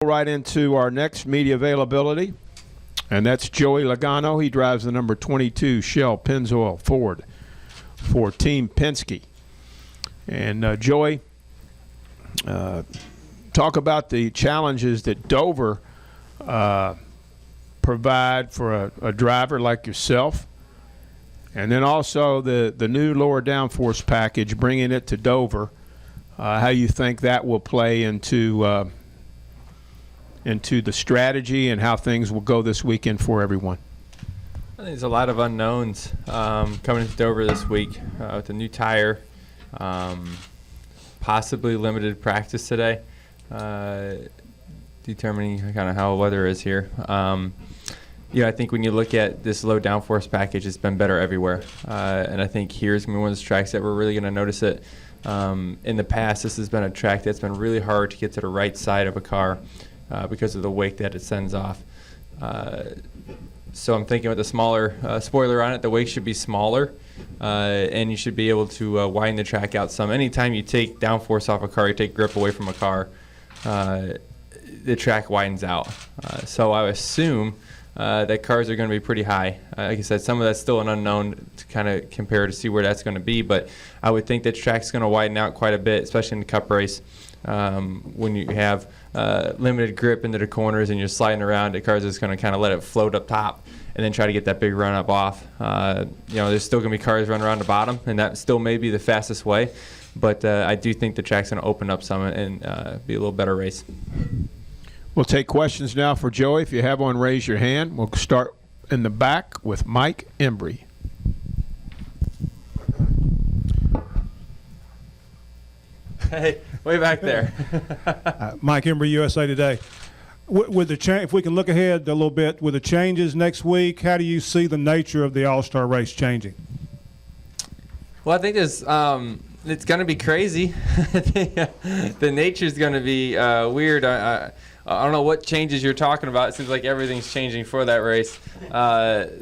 right into our next media availability, and that's Joey Logano. He drives the number 22 Shell Pennzoil Ford for Team Penske. And Joey, talk about the challenges that Dover provide for a driver like yourself, and then also the new lower downforce package, bringing it to Dover. How you think that will play into the strategy and how things will go this weekend for everyone? I think there's a lot of unknowns coming into Dover this week with the new tire, possibly limited practice today, determining kind of how weather is here. I think when you look at this low downforce package, it's been better everywhere. And I think here's going to be one of those tracks that we're really going to notice it. In the past, this has been a track that's been really hard to get to the right side of a car because of the wake that it sends off. So I'm thinking with a smaller spoiler on it, the wake should be smaller, and you should be able to widen the track out some. Anytime you take downforce off a car, you take grip away from a car, the track widens out. So I assume that cars are going to be pretty high. Like I said, some of that's still an unknown to kind of compare to see where that's going to be, but I would think that track's going to widen out quite a bit, especially in the Cup race. When you have limited grip into the corners and you're sliding around, the car's just going to kind of let it float up top and then try to get that big run up off. There's still going to be cars running around the bottom, and that still may be the fastest way, but I do think the track's going to open up some and be a little better race. We'll take questions now for Joey. If you have one, raise your hand. We'll start in the back with Mike Embry. Hey, way back there. Mike Embry, USA Today. With the if we can look ahead a little bit, with the changes next week, how do you see the nature of the All-Star race changing? Well, I think it's going to be crazy. The nature's going to be weird. I don't know what changes you're talking about. It seems like everything's changing for that race.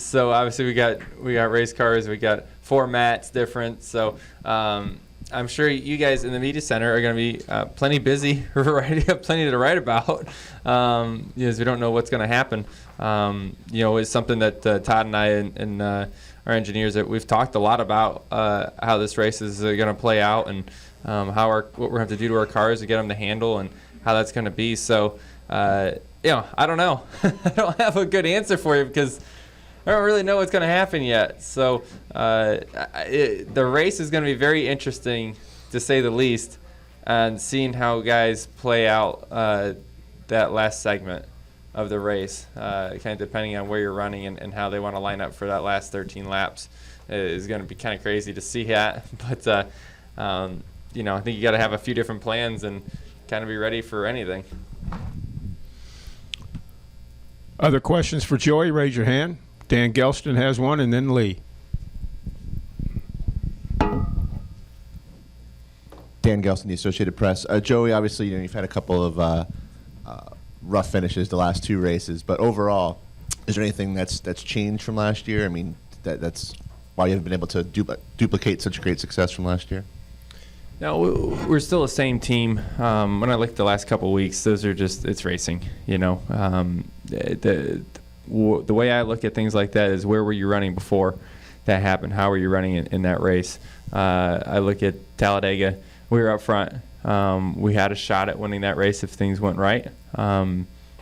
So obviously we got race cars, we got formats different. So I'm sure you guys in the media center are going to be plenty busy, plenty to write about, because we don't know what's going to happen. It's something that Todd and I and our engineers, that we've talked a lot about how this race is going to play out, and what we're going to have to do to our cars to get them to handle, and how that's going to be. So, I don't know. I don't have a good answer for you because I don't really know what's going to happen yet. So the race is going to be very interesting, to say the least, and seeing how guys play out that last segment of the race, kind of depending on where you're running and how they want to line up for that last 13 laps is going to be kind of crazy to see that. But, I think you got to have a few different plans and kind of be ready for anything. Other questions for Joey? Raise your hand. Dan Gelston has one, and then Lee. Dan Gelston, the Associated Press. Joey, obviously, you've had a couple of rough finishes the last two races, but overall, is there anything that's changed from last year? I mean, that's why you haven't been able to duplicate such great success from last year? No, we're still the same team. When I look at the last couple of weeks, it's racing. The way I look at things like that is, where were you running before that happened? How were you running in that race? I look at Talladega. We were up front. We had a shot at winning that race if things went right.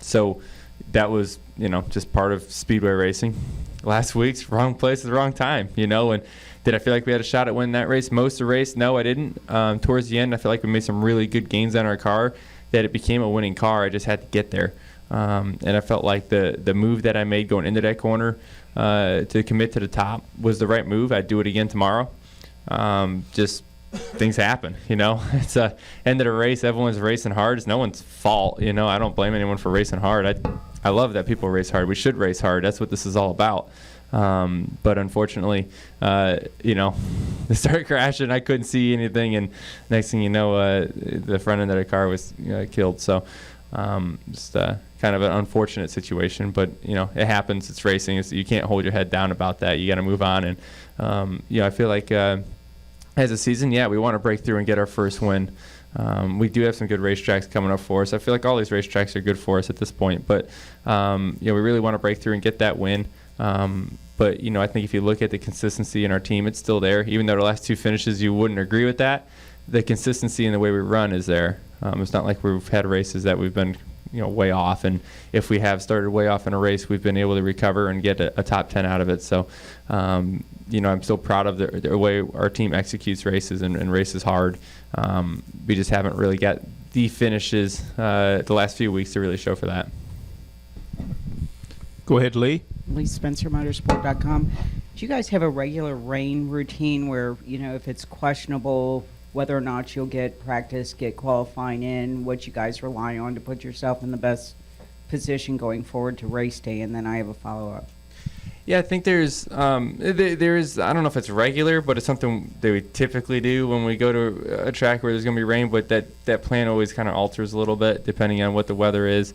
So that was, just part of speedway racing. Last week's wrong place at the wrong time, and did I feel like we had a shot at winning that race? Most of the race, no, I didn't. Towards the end, I feel like we made some really good gains on our car that it became a winning car. I just had to get there. And I felt like the move that I made going into that corner to commit to the top was the right move. I'd do it again tomorrow. Just things happen, It's end of the race. Everyone's racing hard. It's no one's fault, I don't blame anyone for racing hard. I love that people race hard. We should race hard. That's what this is all about. But unfortunately, they started crashing. I couldn't see anything, and next thing you know, the front end of the car was killed. So just kind of an unfortunate situation, but it happens. It's racing. You can't hold your head down about that. You got to move on, and I feel like as a season, we want to break through and get our first win. We do have some good racetracks coming up for us. I feel like all these racetracks are good for us at this point, but we really want to break through and get that win. But I think if you look at the consistency in our team, it's still there. Even though the last 2 finishes you wouldn't agree with that, the consistency in the way we run is there. It's not like we've had races that we've been way off, and if we have started way off in a race, we've been able to recover and get a top 10 out of it. So I'm still proud of the way our team executes races and races hard. We just haven't really got the finishes the last few weeks to really show for that. Go ahead, Lee. Lee Spencer, Motorsport.com. Do you guys have a regular rain routine where, if it's questionable whether or not you'll get practice, get qualifying in, what you guys rely on to put yourself in the best position going forward to race day? And then I have a follow-up. Yeah, I think there's I don't know if it's regular, but it's something that we typically do when we go to a track where there's going to be rain, but that plan always kind of alters a little bit depending on what the weather is.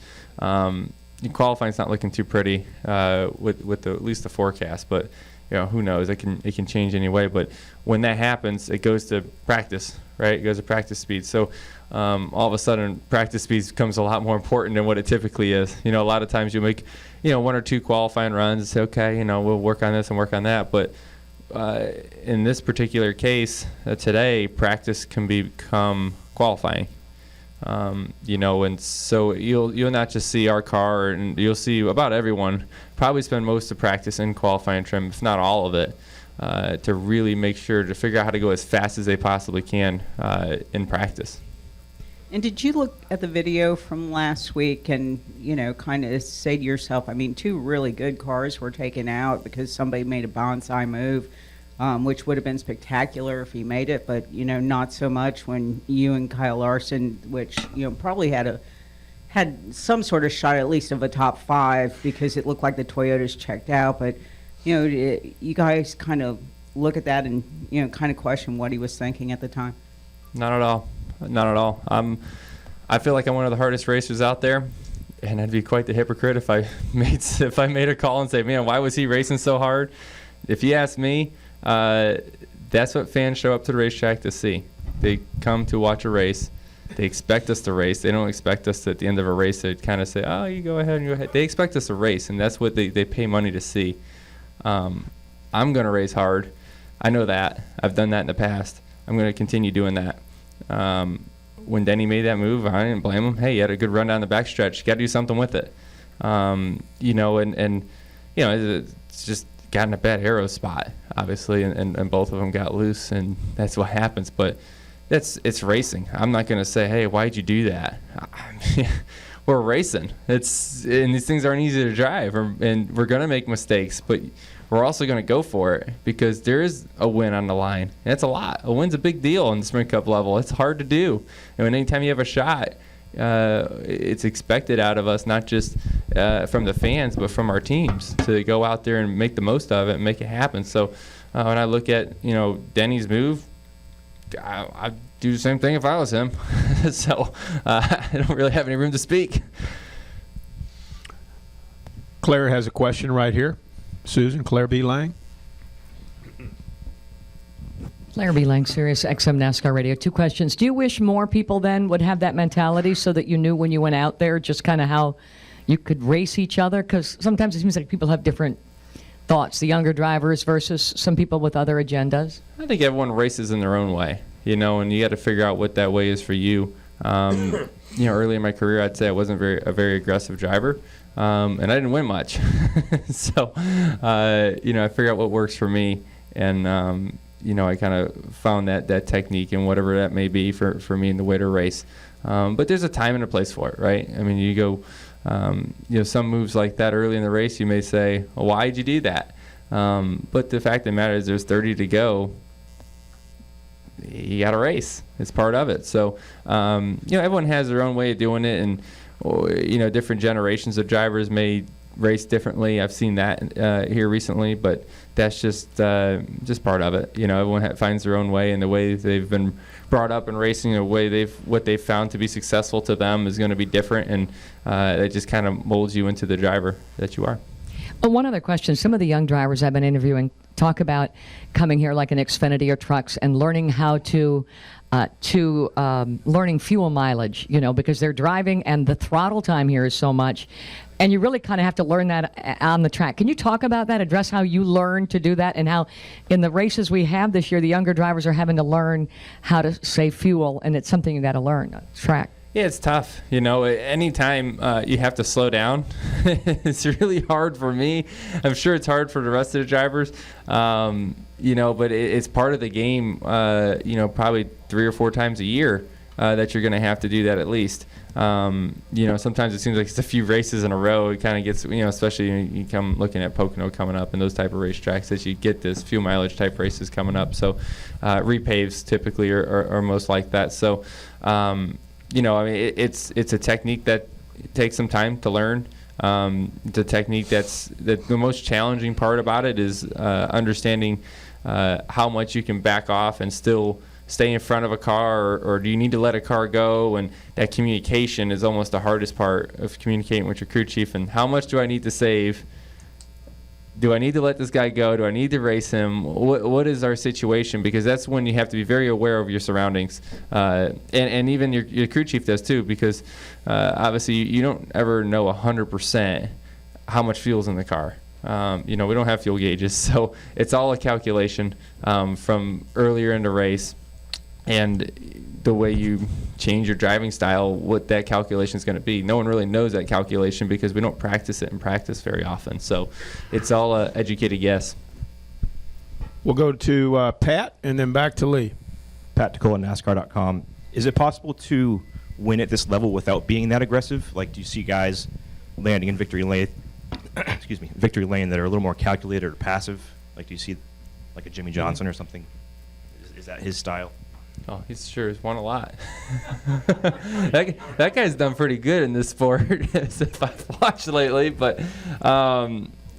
Qualifying's not looking too pretty with at least the forecast, but who knows? It can change anyway. But when that happens, it goes to practice, right? It goes to practice speed. So all of a sudden, practice speed becomes a lot more important than what it typically is. A lot of times you make 1 or 2 qualifying runs and say, okay, we'll work on this and work on that. But in this particular case, today, practice can become qualifying. And so you'll not just see our car, and you'll see about everyone probably spend most of practice in qualifying trim, if not all of it, to really make sure to figure out how to go as fast as they possibly can in practice. And did you look at the video from last week and, kind of say to yourself, 2 really good cars were taken out because somebody made a bonsai move, which would have been spectacular if he made it, but, not so much when you and Kyle Larson, which, probably had some sort of shot at least of a top 5 because it looked like the Toyotas checked out. But, you guys kind of look at that and, kind of question what he was thinking at the time. Not at all. Not at all. I feel like I'm one of the hardest racers out there, and I'd be quite the hypocrite if I made a call and say, man, why was he racing so hard? If you ask me, that's what fans show up to the racetrack to see. They come to watch a race. They expect us to race. They don't expect us to, at the end of a race to kind of say, oh, you go ahead and go ahead. They expect us to race, and that's what they pay money to see. I'm going to race hard. I know that. I've done that in the past. I'm going to continue doing that. When Denny made that move, I didn't blame him. Hey, you had a good run down the backstretch. You got to do something with it. It's just got in a bad aero spot, obviously, and both of them got loose, and that's what happens. But it's racing. I'm not going to say, hey, why'd you do that? We're racing. And these things aren't easy to drive, and we're going to make mistakes, but we're also going to go for it because there is a win on the line. And that's a lot. A win's a big deal on the Sprint Cup level. It's hard to do. And anytime you have a shot, it's expected out of us, not just from the fans, but from our teams to go out there and make the most of it and make it happen. So when I look at, Denny's move, I'd do the same thing if I was him. So I don't really have any room to speak. Claire has a question right here. Susan, Claire B. Lang. Claire B. Lang, Sirius XM NASCAR Radio. 2 questions. Do you wish more people then would have that mentality so that you knew when you went out there just kind of how you could race each other? Because sometimes it seems like people have different thoughts, the younger drivers versus some people with other agendas. I think everyone races in their own way, and you got to figure out what that way is for you. Early in my career, I'd say I wasn't a very aggressive driver. And I didn't win much. So, I figured out what works for me. And, I kind of found that technique and whatever that may be for me in the way to race. But there's a time and a place for it, right? I mean, you go, some moves like that early in the race, you may say, well, why'd you do that? But the fact of the matter is there's 30 to go. You got to race. It's part of it. So, everyone has their own way of doing it. And, different generations of drivers may race differently. I've seen that here recently, but that's just part of it. Everyone finds their own way, and the way they've been brought up in racing, what they've found to be successful to them is going to be different, and it just kind of molds you into the driver that you are. One other question. Some of the young drivers I've been interviewing talk about coming here like an Xfinity or trucks and learning how to learning fuel mileage, because they're driving and the throttle time here is so much. And you really kind of have to learn that on the track. Can you talk about that, address how you learn to do that, and how in the races we have this year, the younger drivers are having to learn how to save fuel, and it's something you got to learn on the track. Yeah, it's tough. Anytime you have to slow down, it's really hard for me. I'm sure it's hard for the rest of the drivers, but it's part of the game, probably 3 or 4 times a year that you're going to have to do that at least. Sometimes it seems like it's a few races in a row. It kind of gets, especially you come looking at Pocono coming up and those type of racetracks that you get this fuel mileage type races coming up. So repaves typically are most like that. So, it's a technique that takes some time to learn. The technique that's the most challenging part about it is understanding how much you can back off and still stay in front of a car, or do you need to let a car go? And that communication is almost the hardest part of communicating with your crew chief. And how much do I need to save? Do I need to let this guy go? Do I need to race him? What is our situation? Because that's when you have to be very aware of your surroundings. And even your crew chief does too, because obviously you don't ever know 100% how much fuel's in the car. We don't have fuel gauges, so it's all a calculation from earlier in the race. And the way you change your driving style, what that calculation is going to be. No one really knows that calculation because we don't practice it in practice very often. So it's all an educated guess. We'll go to Pat and then back to Lee. Pat Ticola, NASCAR.com. Is it possible to win at this level without being that aggressive? Like, do you see guys landing in victory lane, victory lane that are a little more calculated or passive? Like, do you see like a Jimmy Johnson or something? Is that his style? Oh, he sure has won a lot. that guy's done pretty good in this sport, as if I've watched lately. But,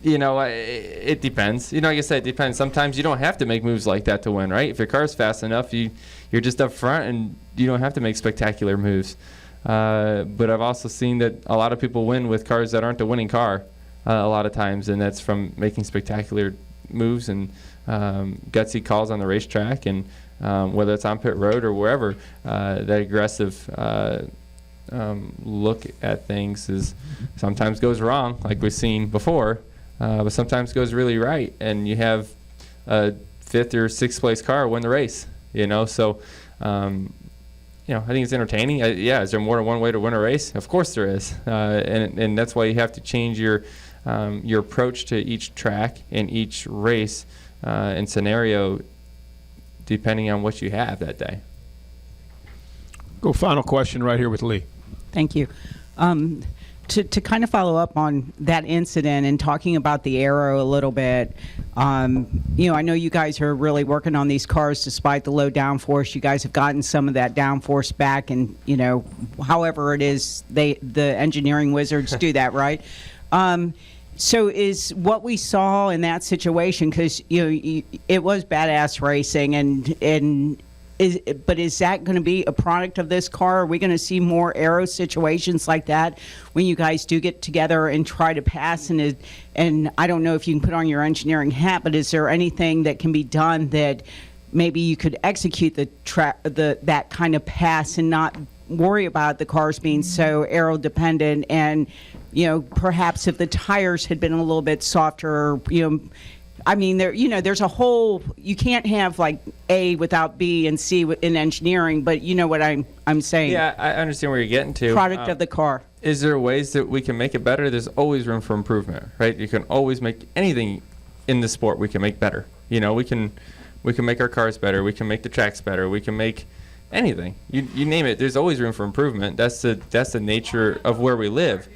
it depends. Like I said, it depends. Sometimes you don't have to make moves like that to win, right? If your car's fast enough, you're just up front and you don't have to make spectacular moves. But I've also seen that a lot of people win with cars that aren't the winning car a lot of times, and that's from making spectacular moves and gutsy calls on the racetrack, and whether it's on pit road or wherever, that aggressive look at things is sometimes goes wrong, like we've seen before, but sometimes goes really right, and you have a 5th or 6th place car win the race. So I think it's entertaining. Is there more than one way to win a race? Of course there is, and that's why you have to change your approach to each track and each race and scenario depending on what you have that day. Go final question right here with Lee. Thank you. To kind of follow up on that incident and talking about the aero a little bit, I know you guys are really working on these cars despite the low downforce. You guys have gotten some of that downforce back, and however it is, the engineering wizards do that, right? So is what we saw in that situation, because it was badass racing, but is that going to be a product of this car? Are we going to see more aero situations like that when you guys do get together and try to pass? And I don't know if you can put on your engineering hat, but is there anything that can be done that maybe you could execute that kind of pass and not worry about the cars being so aero dependent? And perhaps if the tires had been a little bit softer, there's a whole, you can't have like A without B and C in engineering, but you know what I'm saying. Yeah, I understand where you're getting to. Product of the car. Is there ways that we can make it better? There's always room for improvement, right? You can always make anything in the sport we can make better. We can make our cars better. We can make the tracks better. We can make anything. You name it. There's always room for improvement. That's the nature of where we live.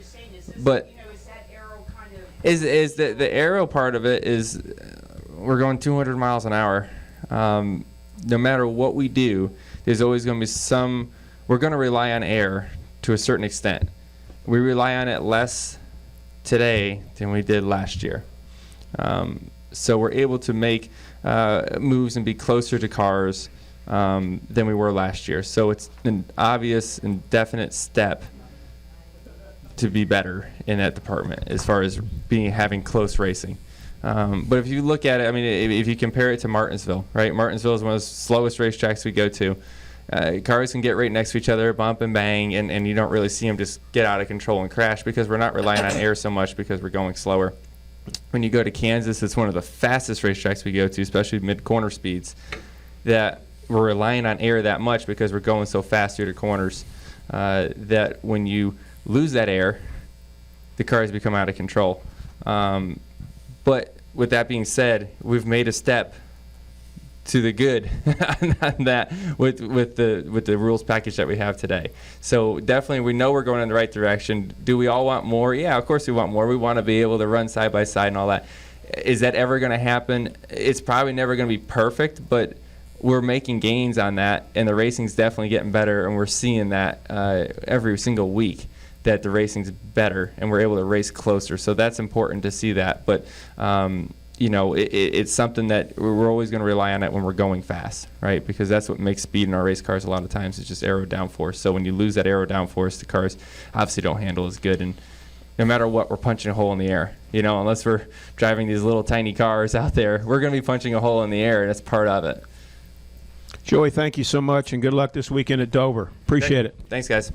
But is the aero part of it is we're going 200 miles an hour. No matter what we do, there's always going to be we're going to rely on air to a certain extent. We rely on it less today than we did last year. So we're able to make moves and be closer to cars than we were last year. So it's an obvious and definite step to be better in that department as far as having close racing. But if you look at it, I mean, if you compare it to Martinsville, right? Martinsville is one of the slowest racetracks we go to. Cars can get right next to each other, bump and bang, and you don't really see them just get out of control and crash because we're not relying on air so much because we're going slower. When you go to Kansas, it's one of the fastest racetracks we go to, especially mid-corner speeds, that we're relying on air that much because we're going so fast through the corners that when you lose that air, the cars become out of control. But with that being said, we've made a step to the good on that with the rules package that we have today. So definitely we know we're going in the right direction. Do we all want more? Yeah, of course we want more. We want to be able to run side by side and all that. Is that ever going to happen? It's probably never going to be perfect, but we're making gains on that, and the racing's definitely getting better, and we're seeing that every single week, that the racing's better and we're able to race closer. So that's important to see that. But it's something that we're always going to rely on it when we're going fast, right? Because that's what makes speed in our race cars a lot of times. It's just aero downforce. So when you lose that aero downforce, the cars obviously don't handle as good. And no matter what, we're punching a hole in the air. Unless we're driving these little tiny cars out there, we're going to be punching a hole in the air, and that's part of it. Joey, thank you so much, and good luck this weekend at Dover. Appreciate it. Thanks, guys.